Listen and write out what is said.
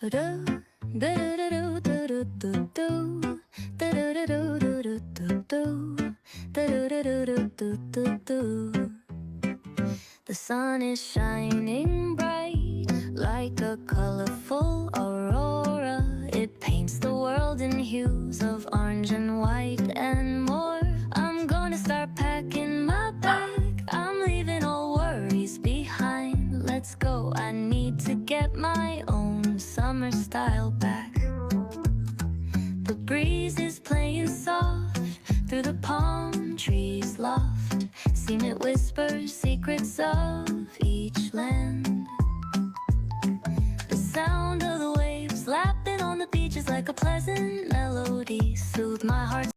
The sun is shining bright like a colorful aurora. It paints the world in hues of orange and white and more. I'm gonna start packing my bag. I'm leaving all worries behind. Let's go, I need to get my own summer style back. The breeze is playing soft through the palm trees loft. Seen it whisper secrets of each land. The sound of the waves lapping on the beach is like a pleasant melody. Soothe my heart.